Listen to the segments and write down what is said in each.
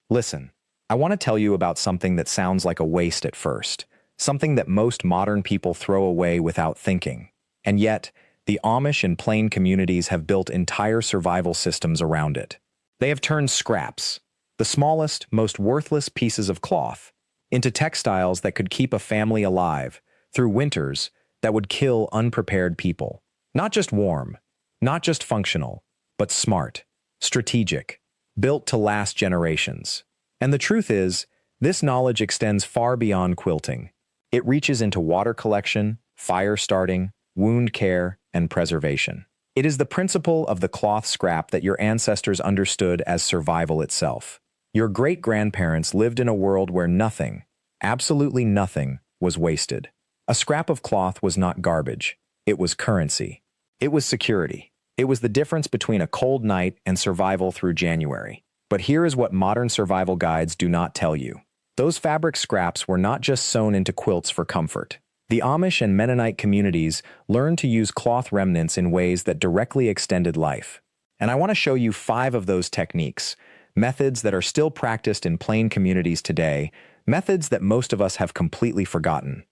Listen, I want to tell you about something that sounds like a waste at first, something that most modern people throw away without thinking. And yet, the Amish and Plain communities have built entire survival systems around it. They have turned scraps, the smallest, most worthless pieces of cloth, into textiles that could keep a family alive through winters that would kill unprepared people. Not just warm, not just functional, but smart, strategic, built to last generations. And the truth is, this knowledge extends far beyond quilting. It reaches into water collection, fire starting, wound care, and preservation. It is the principle of the cloth scrap that your ancestors understood as survival itself. Your great-grandparents lived in a world where nothing, absolutely nothing, was wasted. A scrap of cloth was not garbage. It was currency. It was security. It was the difference between a cold night and survival through January. But here is what modern survival guides do not tell you. Those fabric scraps were not just sewn into quilts for comfort. The Amish and Mennonite communities learned to use cloth remnants in ways that directly extended life. And I want to show you 5 of those techniques, methods that are still practiced in plain communities today, methods that most of us have completely forgotten.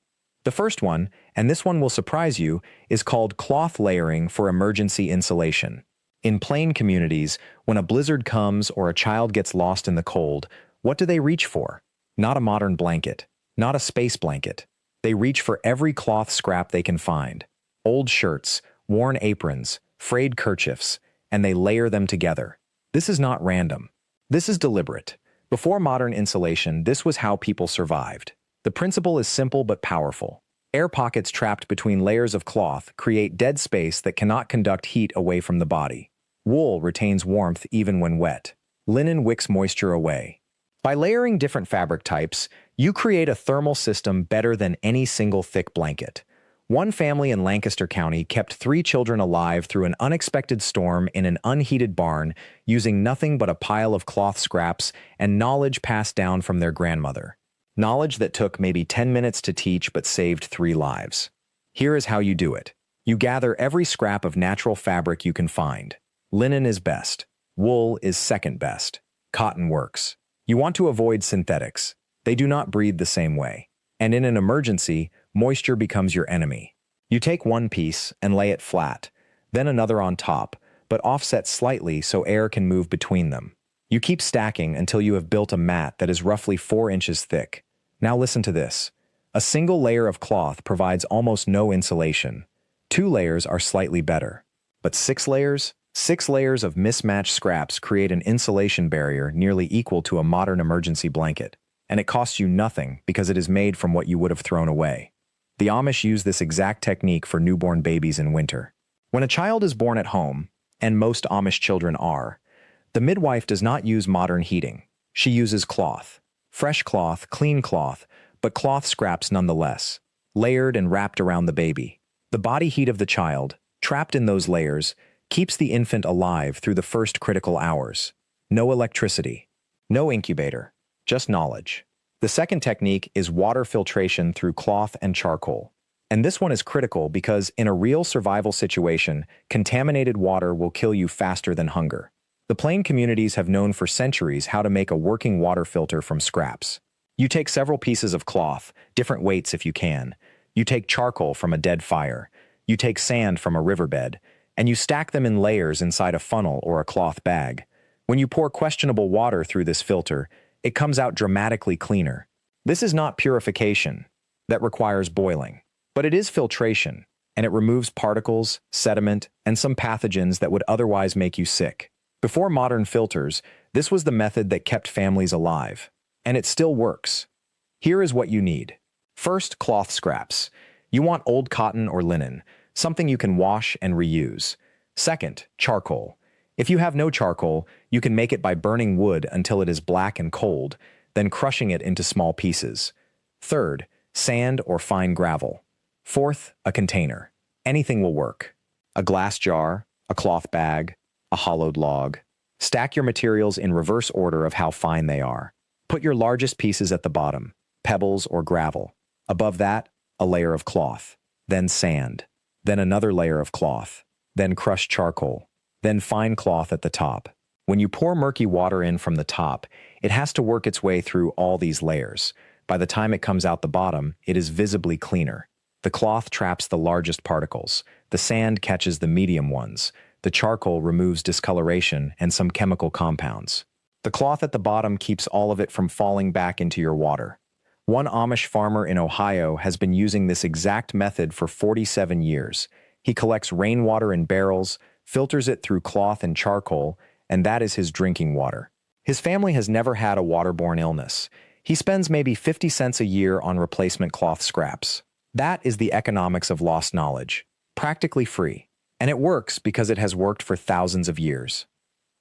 The first one, and this one will surprise you, is called cloth layering for emergency insulation. In plain communities, when a blizzard comes or a child gets lost in the cold, what do they reach for? Not a modern blanket, not a space blanket. They reach for every cloth scrap they can find. Old shirts, worn aprons, frayed kerchiefs, and they layer them together. This is not random. This is deliberate. Before modern insulation, this was how people survived. The principle is simple but powerful. Air pockets trapped between layers of cloth create dead space that cannot conduct heat away from the body. Wool retains warmth even when wet. Linen wicks moisture away. By layering different fabric types, you create a thermal system better than any single thick blanket. One family in Lancaster County kept 3 children alive through an unexpected storm in an unheated barn using nothing but a pile of cloth scraps and knowledge passed down from their grandmother. Knowledge that took maybe 10 minutes to teach but saved 3 lives. Here is how you do it. You gather every scrap of natural fabric you can find. Linen is best. Wool is second best. Cotton works. You want to avoid synthetics. They do not breathe the same way. And in an emergency, moisture becomes your enemy. You take one piece and lay it flat, then another on top, but offset slightly so air can move between them. You keep stacking until you have built a mat that is roughly 4 inches thick. Now listen to this. A single layer of cloth provides almost no insulation. 2 layers are slightly better. But 6 layers? 6 layers of mismatched scraps create an insulation barrier nearly equal to a modern emergency blanket. And it costs you nothing because it is made from what you would have thrown away. The Amish use this exact technique for newborn babies in winter. When a child is born at home, and most Amish children are, the midwife does not use modern heating. She uses cloth. Fresh cloth, clean cloth, but cloth scraps nonetheless, layered and wrapped around the baby. The body heat of the child, trapped in those layers, keeps the infant alive through the first critical hours. No electricity, no incubator, just knowledge. The second technique is water filtration through cloth and charcoal. And this one is critical because in a real survival situation, contaminated water will kill you faster than hunger. The plain communities have known for centuries how to make a working water filter from scraps. You take several pieces of cloth, different weights if you can. You take charcoal from a dead fire. You take sand from a riverbed, and you stack them in layers inside a funnel or a cloth bag. When you pour questionable water through this filter, it comes out dramatically cleaner. This is not purification. That requires boiling. But it is filtration, and it removes particles, sediment, and some pathogens that would otherwise make you sick. Before modern filters, this was the method that kept families alive. And it still works. Here is what you need. First, cloth scraps. You want old cotton or linen, something you can wash and reuse. Second, charcoal. If you have no charcoal, you can make it by burning wood until it is black and cold, then crushing it into small pieces. Third, sand or fine gravel. Fourth, a container. Anything will work. A glass jar, a cloth bag, a hollowed log. Stack your materials in reverse order of how fine they are. Put your largest pieces at the bottom, pebbles or gravel. Above that, a layer of cloth, then sand, then another layer of cloth, then crushed charcoal, then fine cloth at the top. When you pour murky water in from the top, it has to work its way through all these layers. By the time it comes out the bottom, it is visibly cleaner. The cloth traps the largest particles. The sand catches the medium ones. The charcoal removes discoloration and some chemical compounds. The cloth at the bottom keeps all of it from falling back into your water. One Amish farmer in Ohio has been using this exact method for 47 years. He collects rainwater in barrels, filters it through cloth and charcoal, and that is his drinking water. His family has never had a waterborne illness. He spends maybe 50 cents a year on replacement cloth scraps. That is the economics of lost knowledge. Practically free. And it works because it has worked for thousands of years.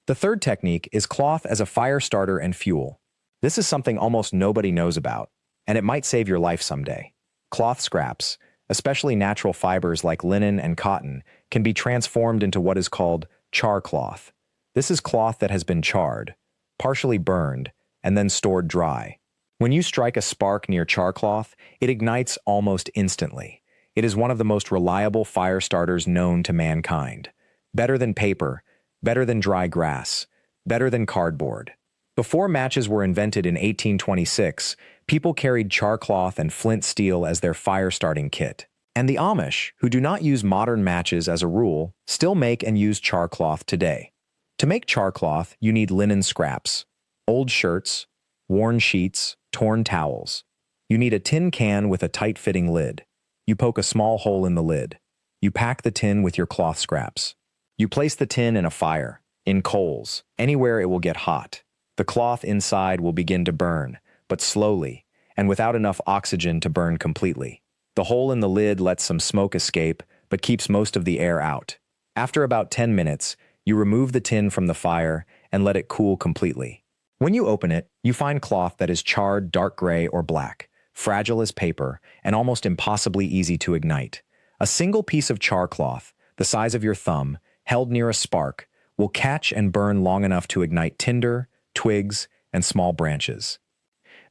The third technique is cloth as a fire starter and fuel. This is something almost nobody knows about, and it might save your life someday. Cloth scraps, especially natural fibers like linen and cotton, can be transformed into what is called char cloth. This is cloth that has been charred, partially burned, and then stored dry. When you strike a spark near char cloth, it ignites almost instantly. It is one of the most reliable fire starters known to mankind. Better than paper, better than dry grass, better than cardboard. Before matches were invented in 1826, people carried char cloth and flint steel as their fire-starting kit. And the Amish, who do not use modern matches as a rule, still make and use char cloth today. To make char cloth, you need linen scraps, old shirts, worn sheets, torn towels. You need a tin can with a tight-fitting lid. You poke a small hole in the lid. You pack the tin with your cloth scraps. You place the tin in a fire, in coals, anywhere it will get hot. The cloth inside will begin to burn, but slowly, and without enough oxygen to burn completely. The hole in the lid lets some smoke escape, but keeps most of the air out. After about 10 minutes, you remove the tin from the fire and let it cool completely. When you open it, you find cloth that is charred dark gray or black, fragile as paper, and almost impossibly easy to ignite. A single piece of char cloth, the size of your thumb, held near a spark, will catch and burn long enough to ignite tinder, twigs, and small branches.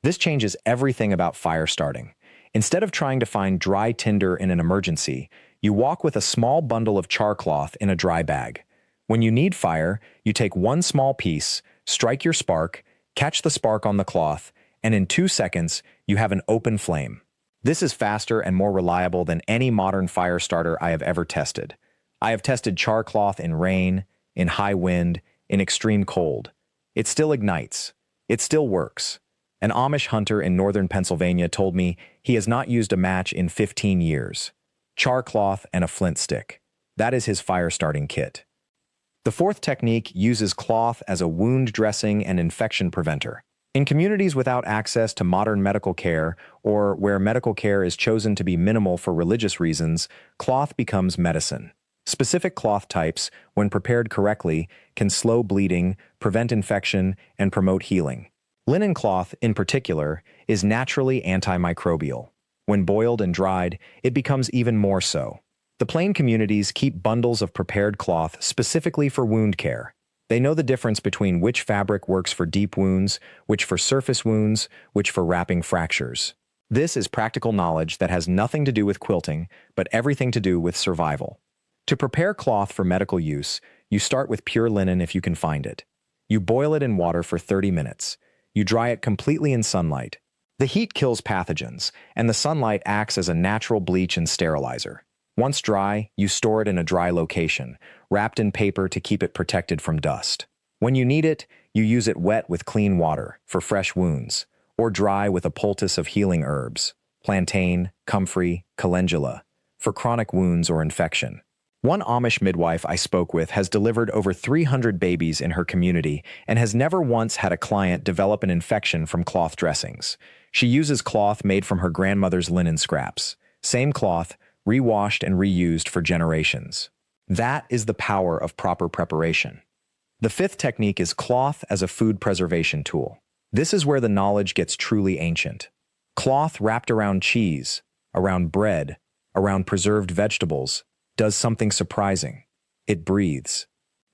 This changes everything about fire starting. Instead of trying to find dry tinder in an emergency, you walk with a small bundle of char cloth in a dry bag. When you need fire, you take one small piece, strike your spark, catch the spark on the cloth, and in 2 seconds, you have an open flame. This is faster and more reliable than any modern fire starter I have ever tested. I have tested char cloth in rain, in high wind, in extreme cold. It still ignites. It still works. An Amish hunter in northern Pennsylvania told me he has not used a match in 15 years. Char cloth and a flint stick. That is his fire starting kit. The fourth technique uses cloth as a wound dressing and infection preventer. In communities without access to modern medical care, or where medical care is chosen to be minimal for religious reasons, cloth becomes medicine. Specific cloth types, when prepared correctly, can slow bleeding, prevent infection, and promote healing. Linen cloth, in particular, is naturally antimicrobial. When boiled and dried, it becomes even more so. The plain communities keep bundles of prepared cloth specifically for wound care. They know the difference between which fabric works for deep wounds, which for surface wounds, which for wrapping fractures. This is practical knowledge that has nothing to do with quilting, but everything to do with survival. To prepare cloth for medical use, you start with pure linen if you can find it. You boil it in water for 30 minutes. You dry it completely in sunlight. The heat kills pathogens, and the sunlight acts as a natural bleach and sterilizer. Once dry, you store it in a dry location, wrapped in paper to keep it protected from dust. When you need it, you use it wet with clean water for fresh wounds, or dry with a poultice of healing herbs, plantain, comfrey, calendula, for chronic wounds or infection. One Amish midwife I spoke with has delivered over 300 babies in her community and has never once had a client develop an infection from cloth dressings. She uses cloth made from her grandmother's linen scraps. Same cloth, rewashed and reused for generations. That is the power of proper preparation. The fifth technique is cloth as a food preservation tool. This is where the knowledge gets truly ancient. Cloth wrapped around cheese, around bread, around preserved vegetables, does something surprising. It breathes.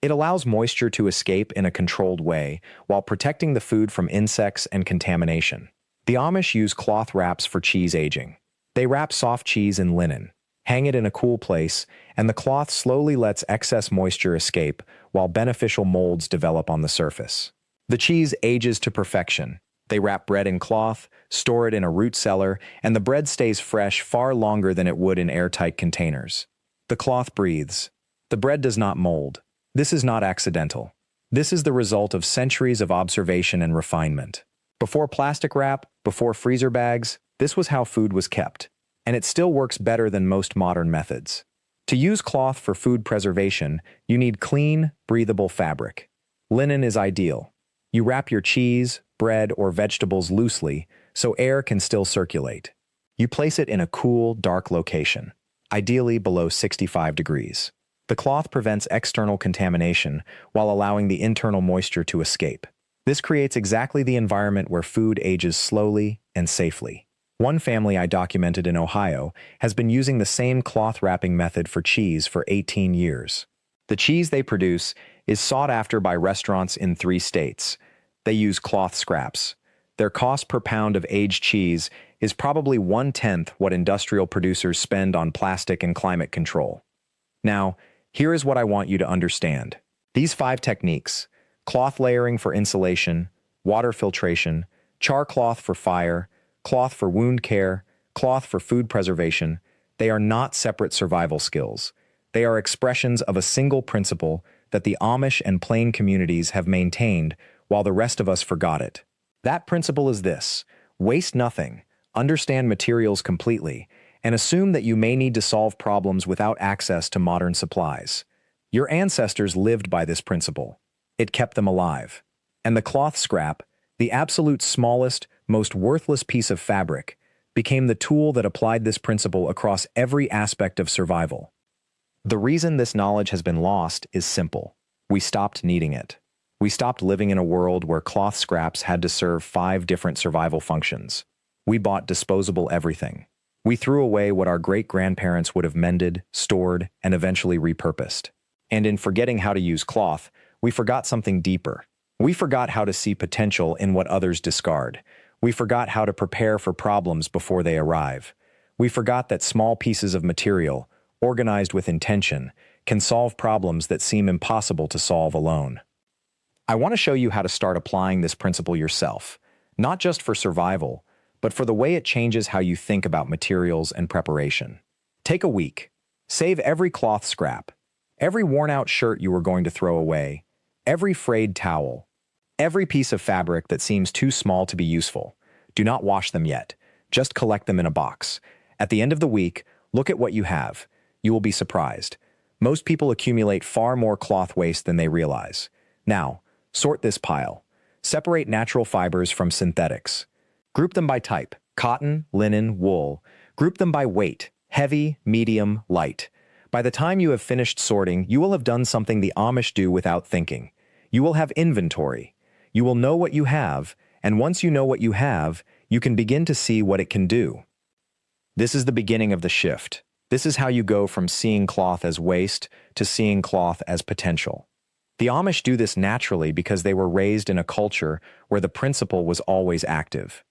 It allows moisture to escape in a controlled way while protecting the food from insects and contamination. The Amish use cloth wraps for cheese aging. They wrap soft cheese in linen. Hang it in a cool place, and the cloth slowly lets excess moisture escape while beneficial molds develop on the surface. The cheese ages to perfection. They wrap bread in cloth, store it in a root cellar, and the bread stays fresh far longer than it would in airtight containers. The cloth breathes. The bread does not mold. This is not accidental. This is the result of centuries of observation and refinement. Before plastic wrap, before freezer bags, this was how food was kept. And it still works better than most modern methods. To use cloth for food preservation, you need clean, breathable fabric. Linen is ideal. You wrap your cheese, bread, or vegetables loosely so air can still circulate. You place it in a cool, dark location, ideally below 65 degrees. The cloth prevents external contamination while allowing the internal moisture to escape. This creates exactly the environment where food ages slowly and safely. One family I documented in Ohio has been using the same cloth wrapping method for cheese for 18 years. The cheese they produce is sought after by restaurants in 3 states. They use cloth scraps. Their cost per pound of aged cheese is probably 1/10 what industrial producers spend on plastic and climate control. Now, here is what I want you to understand. These 5 techniques, cloth layering for insulation, water filtration, char cloth for fire, cloth for wound care, cloth for food preservation, they are not separate survival skills. They are expressions of a single principle that the Amish and Plain communities have maintained while the rest of us forgot it. That principle is this: waste nothing, understand materials completely, and assume that you may need to solve problems without access to modern supplies. Your ancestors lived by this principle. It kept them alive. And the cloth scrap, the absolute smallest, most worthless piece of fabric, became the tool that applied this principle across every aspect of survival. The reason this knowledge has been lost is simple. We stopped needing it. We stopped living in a world where cloth scraps had to serve 5 different survival functions. We bought disposable everything. We threw away what our great-grandparents would have mended, stored, and eventually repurposed. And in forgetting how to use cloth, we forgot something deeper. We forgot how to see potential in what others discard. We forgot how to prepare for problems before they arrive. We forgot that small pieces of material, organized with intention, can solve problems that seem impossible to solve alone. I want to show you how to start applying this principle yourself, not just for survival, but for the way it changes how you think about materials and preparation. Take a week. Save every cloth scrap, every worn-out shirt you were going to throw away, every frayed towel, every piece of fabric that seems too small to be useful. Do not wash them yet. Just collect them in a box. At the end of the week, look at what you have. You will be surprised. Most people accumulate far more cloth waste than they realize. Now, sort this pile. Separate natural fibers from synthetics. Group them by type: cotton, linen, wool. Group them by weight: heavy, medium, light. By the time you have finished sorting, you will have done something the Amish do without thinking. You will have inventory. You will know what you have, and once you know what you have, you can begin to see what it can do. This is the beginning of the shift. This is how you go from seeing cloth as waste to seeing cloth as potential. The Amish do this naturally because they were raised in a culture where the principle was always active.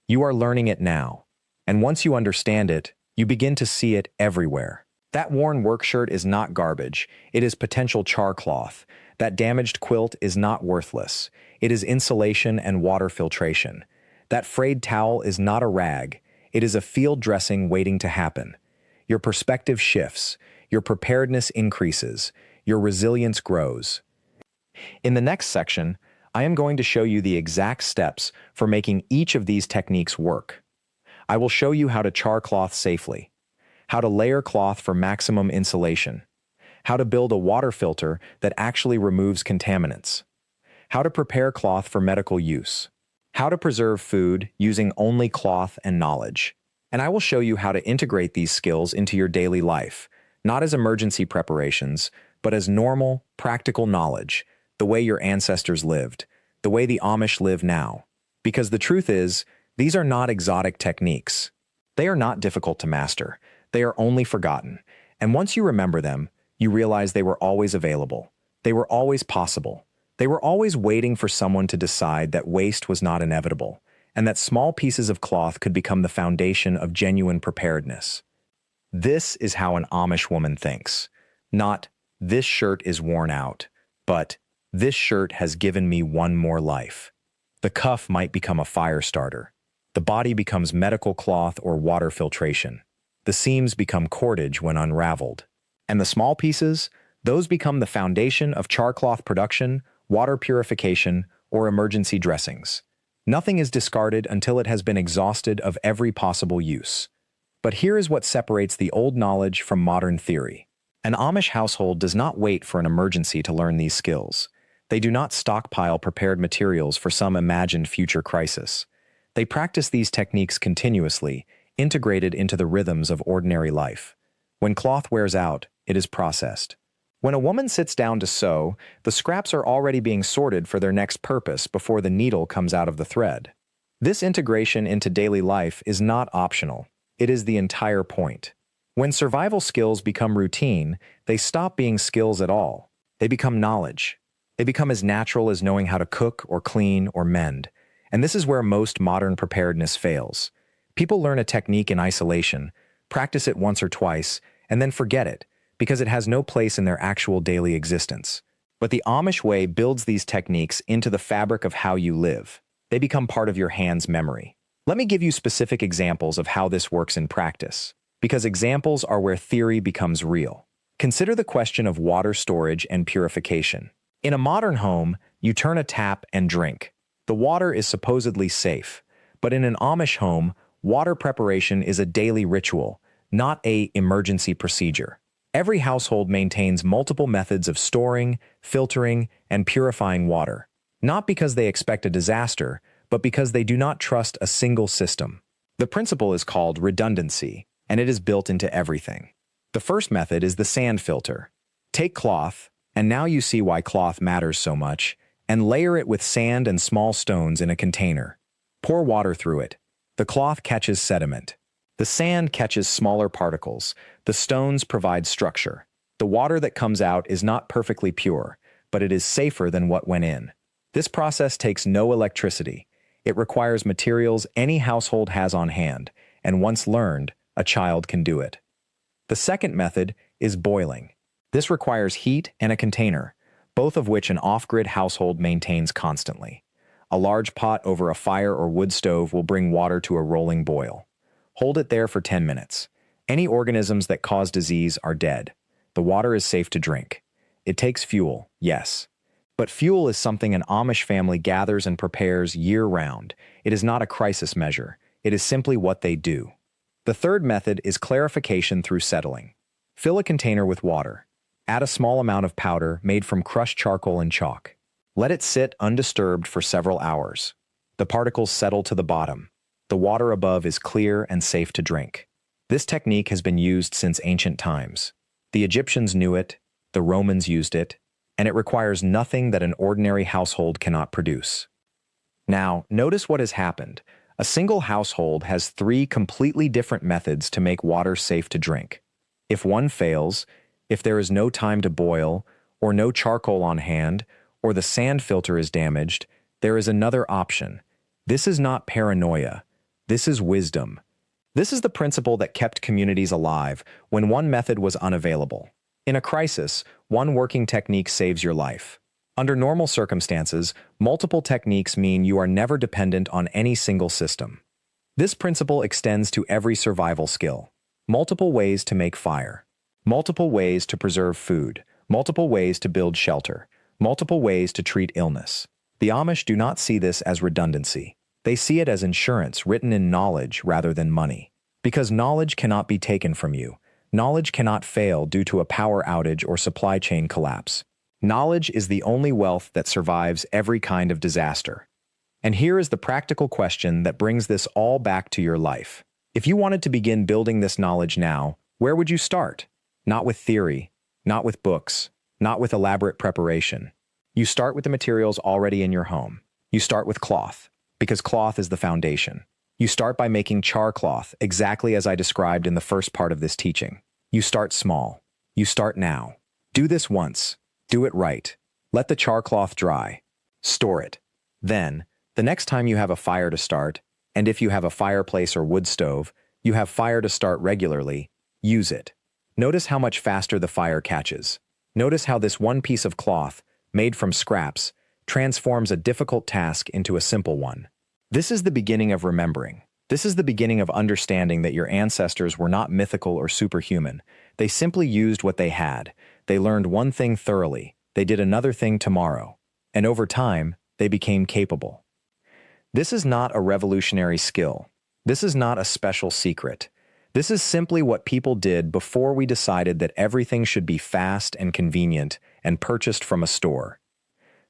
You are learning it now, and once you understand it, you begin to see it everywhere. That worn work shirt is not garbage, it is potential char cloth. That damaged quilt is not worthless, it is insulation and water filtration. That frayed towel is not a rag, it is a field dressing waiting to happen. Your perspective shifts, your preparedness increases, your resilience grows. In the next section, I am going to show you the exact steps for making each of these techniques work. I will show you how to char cloth safely, how to layer cloth for maximum insulation, how to build a water filter that actually removes contaminants, how to prepare cloth for medical use, how to preserve food using only cloth and knowledge. And I will show you how to integrate these skills into your daily life, not as emergency preparations, but as normal, practical knowledge, the way your ancestors lived, the way the Amish live now. Because the truth is, these are not exotic techniques. They are not difficult to master. They are only forgotten. And once you remember them, you realize they were always available. They were always possible. They were always waiting for someone to decide that waste was not inevitable, and that small pieces of cloth could become the foundation of genuine preparedness. This is how an Amish woman thinks. Not, this shirt is worn out, but this shirt has given me one more life. The cuff might become a fire starter. The body becomes medical cloth or water filtration. The seams become cordage when unraveled. And the small pieces, those become the foundation of charcloth production, water purification, or emergency dressings. Nothing is discarded until it has been exhausted of every possible use. But here is what separates the old knowledge from modern theory. An Amish household does not wait for an emergency to learn these skills. They do not stockpile prepared materials for some imagined future crisis. They practice these techniques continuously, integrated into the rhythms of ordinary life. When cloth wears out, it is processed. When a woman sits down to sew, the scraps are already being sorted for their next purpose before the needle comes out of the thread. This integration into daily life is not optional. It is the entire point. When survival skills become routine, they stop being skills at all. They become knowledge. They become as natural as knowing how to cook or clean or mend. And this is where most modern preparedness fails. People learn a technique in isolation, practice it once or twice, and then forget it, because it has no place in their actual daily existence. But the Amish way builds these techniques into the fabric of how you live. They become part of your hand's memory. Let me give you specific examples of how this works in practice, because examples are where theory becomes real. Consider the question of water storage and purification. In a modern home, you turn a tap and drink. The water is supposedly safe, but in an Amish home, water preparation is a daily ritual, not an emergency procedure. Every household maintains multiple methods of storing, filtering, and purifying water, not because they expect a disaster, but because they do not trust a single system. The principle is called redundancy, and it is built into everything. The first method is the sand filter. Take cloth, and now you see why cloth matters so much, and layer it with sand and small stones in a container. Pour water through it. The cloth catches sediment. The sand catches smaller particles. The stones provide structure. The water that comes out is not perfectly pure, but it is safer than what went in. This process takes no electricity. It requires materials any household has on hand, and once learned, a child can do it. The second method is boiling. This requires heat and a container, both of which an off-grid household maintains constantly. A large pot over a fire or wood stove will bring water to a rolling boil. Hold it there for 10 minutes. Any organisms that cause disease are dead. The water is safe to drink. It takes fuel, yes. But fuel is something an Amish family gathers and prepares year-round. It is not a crisis measure. It is simply what they do. The third method is clarification through settling. Fill a container with water. Add a small amount of powder made from crushed charcoal and chalk. Let it sit undisturbed for several hours. The particles settle to the bottom. The water above is clear and safe to drink. This technique has been used since ancient times. The Egyptians knew it, the Romans used it, and it requires nothing that an ordinary household cannot produce. Now, notice what has happened. A single household has 3 completely different methods to make water safe to drink. If one fails, if there is no time to boil, or no charcoal on hand, or the sand filter is damaged, there is another option. This is not paranoia. This is wisdom. This is the principle that kept communities alive when one method was unavailable. In a crisis, one working technique saves your life. Under normal circumstances, multiple techniques mean you are never dependent on any single system. This principle extends to every survival skill. Multiple ways to make fire. Multiple ways to preserve food. Multiple ways to build shelter. Multiple ways to treat illness. The Amish do not see this as redundancy. They see it as insurance written in knowledge rather than money. Because knowledge cannot be taken from you. Knowledge cannot fail due to a power outage or supply chain collapse. Knowledge is the only wealth that survives every kind of disaster. And here is the practical question that brings this all back to your life. If you wanted to begin building this knowledge now, where would you start? Not with theory, not with books, not with elaborate preparation. You start with the materials already in your home. You start with cloth, because cloth is the foundation. You start by making char cloth, exactly as I described in the first part of this teaching. You start small. You start now. Do this once. Do it right. Let the char cloth dry. Store it. Then, the next time you have a fire to start, and if you have a fireplace or wood stove, you have fire to start regularly, Use it. Notice how much faster the fire catches. Notice how this one piece of cloth, made from scraps, transforms a difficult task into a simple one. This is the beginning of remembering. This is the beginning of understanding that your ancestors were not mythical or superhuman. They simply used what they had. They learned one thing thoroughly. They did another thing tomorrow. And over time, they became capable. This is not a revolutionary skill. This is not a special secret. This is simply what people did before we decided that everything should be fast and convenient and purchased from a store.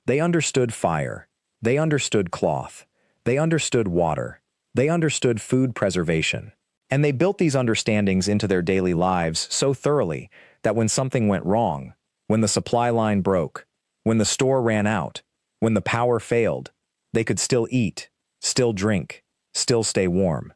They understood fire. They understood cloth. They understood water. They understood food preservation. And they built these understandings into their daily lives so thoroughly that when something went wrong, when the supply line broke, when the store ran out, when the power failed, they could still eat, still drink, still stay warm.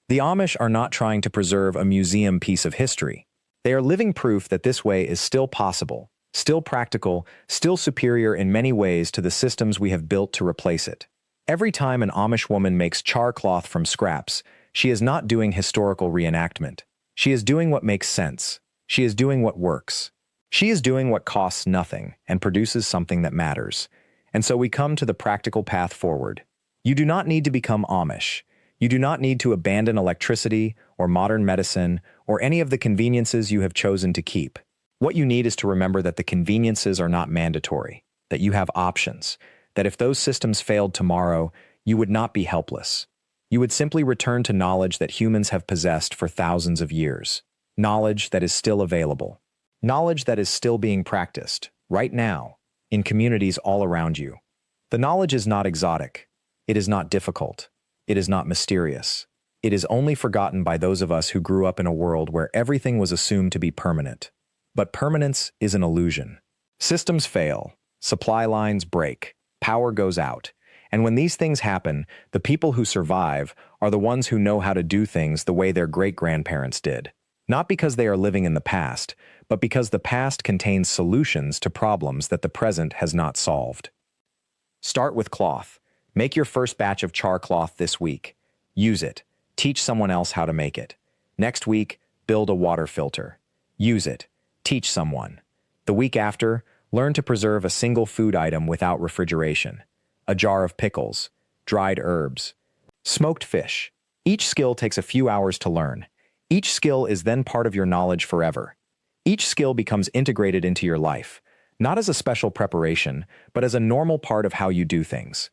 The Amish are not trying to preserve a museum piece of history. They are living proof that this way is still possible, still practical, still superior in many ways to the systems we have built to replace it. Every time an Amish woman makes char cloth from scraps, she is not doing historical reenactment. She is doing what makes sense. She is doing what works. She is doing what costs nothing and produces something that matters. And so we come to the practical path forward. You do not need to become Amish. You do not need to abandon electricity or modern medicine or any of the conveniences you have chosen to keep. What you need is to remember that the conveniences are not mandatory, that you have options, that if those systems failed tomorrow, you would not be helpless. You would simply return to knowledge that humans have possessed for thousands of years. Knowledge that is still available. Knowledge that is still being practiced, right now, in communities all around you. The knowledge is not exotic. It is not difficult. It is not mysterious. It is only forgotten by those of us who grew up in a world where everything was assumed to be permanent. But permanence is an illusion. Systems fail. Supply lines break. Power goes out. And when these things happen, the people who survive are the ones who know how to do things the way their great-grandparents did. Not because they are living in the past, but because the past contains solutions to problems that the present has not solved. Start with cloth. Make your first batch of char cloth this week. Use it. Teach someone else how to make it. Next week, build a water filter. Use it. Teach someone. The week after, learn to preserve a single food item without refrigeration. A jar of pickles, dried herbs, smoked fish. Each skill takes a few hours to learn. Each skill is then part of your knowledge forever. Each skill becomes integrated into your life, not as a special preparation, but as a normal part of how you do things.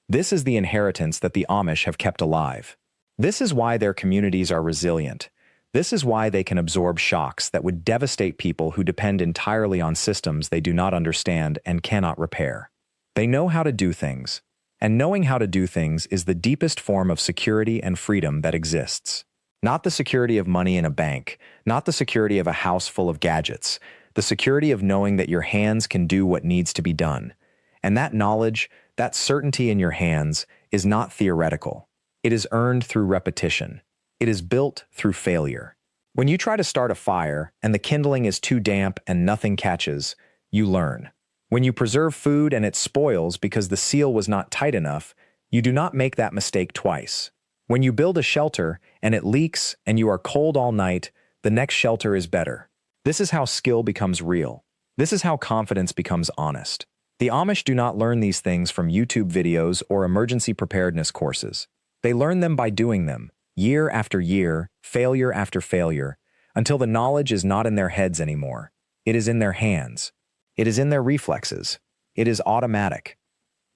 This is the inheritance that the Amish have kept alive. This is why their communities are resilient. This is why they can absorb shocks that would devastate people who depend entirely on systems they do not understand and cannot repair. They know how to do things, and knowing how to do things is the deepest form of security and freedom that exists. Not the security of money in a bank, not the security of a house full of gadgets, the security of knowing that your hands can do what needs to be done. And that knowledge, that certainty in your hands, is not theoretical. It is earned through repetition. It is built through failure. When you try to start a fire and the kindling is too damp and nothing catches, you learn. When you preserve food and it spoils because the seal was not tight enough, you do not make that mistake twice. When you build a shelter and it leaks and you are cold all night, the next shelter is better. This is how skill becomes real. This is how confidence becomes honest. The Amish do not learn these things from YouTube videos or emergency preparedness courses. They learn them by doing them, year after year, failure after failure, until the knowledge is not in their heads anymore. It is in their hands. It is in their reflexes. It is automatic.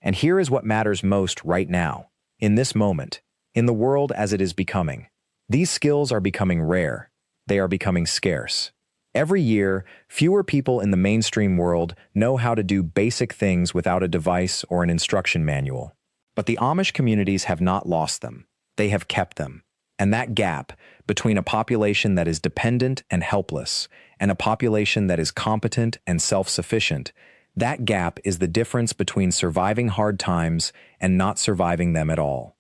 And here is what matters most right now, in this moment, in the world as it is becoming. These skills are becoming rare. They are becoming scarce. Every year, fewer people in the mainstream world know how to do basic things without a device or an instruction manual. But the Amish communities have not lost them. They have kept them. And that gap between a population that is dependent and helpless and a population that is competent and self-sufficient, that gap is the difference between surviving hard times and not surviving them at all.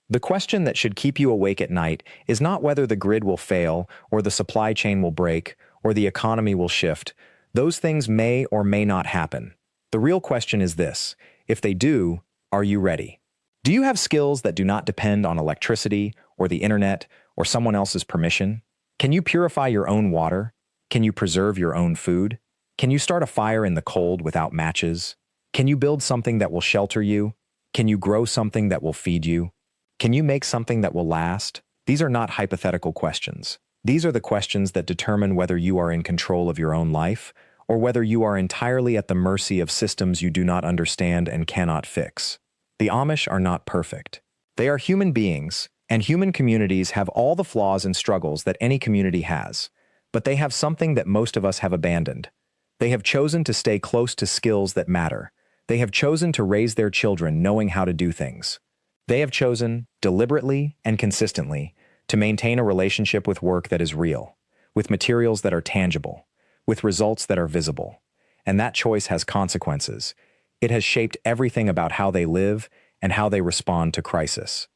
The question that should keep you awake at night is not whether the grid will fail or the supply chain will break or the economy will shift. Those things may or may not happen. The real question is this: if they do, are you ready? Do you have skills that do not depend on electricity or the internet or someone else's permission? Can you purify your own water? Can you preserve your own food? Can you start a fire in the cold without matches? Can you build something that will shelter you? Can you grow something that will feed you? Can you make something that will last? These are not hypothetical questions. These are the questions that determine whether you are in control of your own life or whether you are entirely at the mercy of systems you do not understand and cannot fix. The Amish are not perfect. They are human beings, and human communities have all the flaws and struggles that any community has. But they have something that most of us have abandoned. They have chosen to stay close to skills that matter. They have chosen to raise their children knowing how to do things. They have chosen, deliberately and consistently, to maintain a relationship with work that is real, with materials that are tangible, with results that are visible. And that choice has consequences. It has shaped everything about how they live and how they respond to crisis.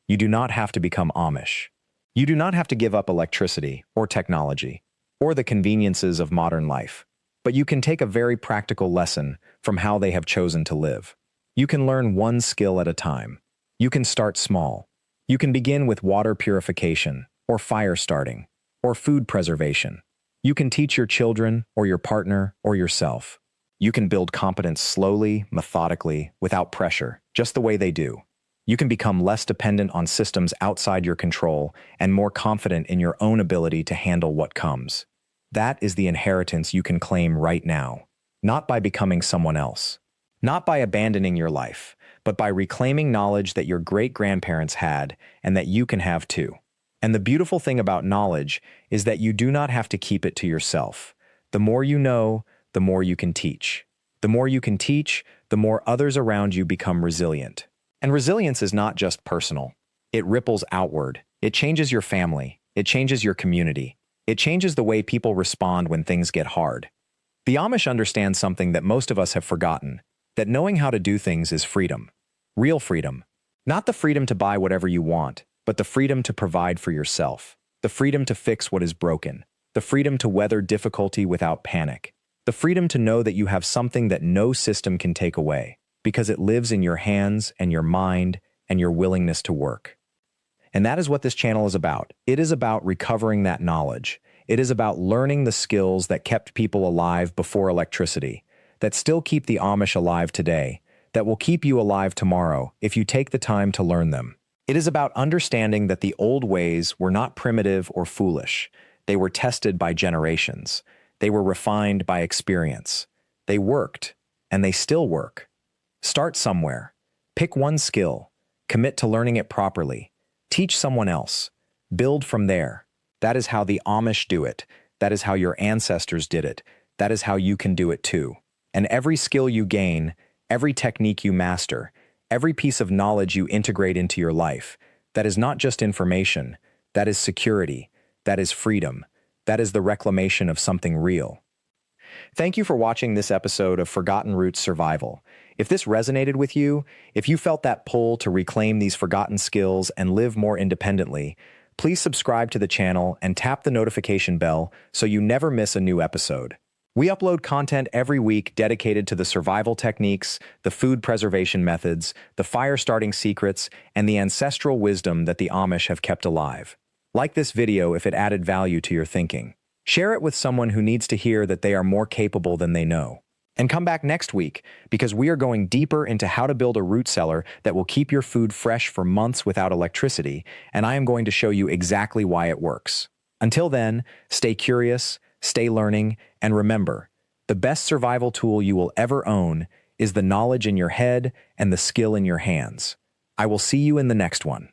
You do not have to become Amish. You do not have to give up electricity or technology or the conveniences of modern life. But you can take a very practical lesson from how they have chosen to live. You can learn one skill at a time. You can start small. You can begin with water purification, or fire starting, or food preservation. You can teach your children, or your partner, or yourself. You can build competence slowly, methodically, without pressure, just the way they do. You can become less dependent on systems outside your control and more confident in your own ability to handle what comes. That is the inheritance you can claim right now, not by becoming someone else, not by abandoning your life, but by reclaiming knowledge that your great-grandparents had and that you can have too. And the beautiful thing about knowledge is that you do not have to keep it to yourself. The more you know, the more you can teach. The more you can teach, the more others around you become resilient. And resilience is not just personal. It ripples outward. It changes your family. It changes your community. It changes the way people respond when things get hard. The Amish understand something that most of us have forgotten, that knowing how to do things is freedom. Real freedom. Not the freedom to buy whatever you want, but the freedom to provide for yourself. The freedom to fix what is broken. The freedom to weather difficulty without panic. The freedom to know that you have something that no system can take away, because it lives in your hands and your mind and your willingness to work. And that is what this channel is about. It is about recovering that knowledge. It is about learning the skills that kept people alive before electricity, that still keep the Amish alive today, that will keep you alive tomorrow if you take the time to learn them. It is about understanding that the old ways were not primitive or foolish. They were tested by generations. They were refined by experience. They worked, and they still work. Start somewhere. Pick one skill. Commit to learning it properly. Teach someone else. Build from there. That is how the Amish do it. That is how your ancestors did it. That is how you can do it too. And every skill you gain, every technique you master, every piece of knowledge you integrate into your life, that is not just information, that is security, that is freedom, that is the reclamation of something real. Thank you for watching this episode of Forgotten Roots Survival. If this resonated with you, if you felt that pull to reclaim these forgotten skills and live more independently, please subscribe to the channel and tap the notification bell so you never miss a new episode. We upload content every week dedicated to the survival techniques, the food preservation methods, the fire starting secrets, and the ancestral wisdom that the Amish have kept alive. Like this video if it added value to your thinking. Share it with someone who needs to hear that they are more capable than they know. And come back next week, because we are going deeper into how to build a root cellar that will keep your food fresh for months without electricity, and I am going to show you exactly why it works. Until then, stay curious, stay learning, and remember, the best survival tool you will ever own is the knowledge in your head and the skill in your hands. I will see you in the next one.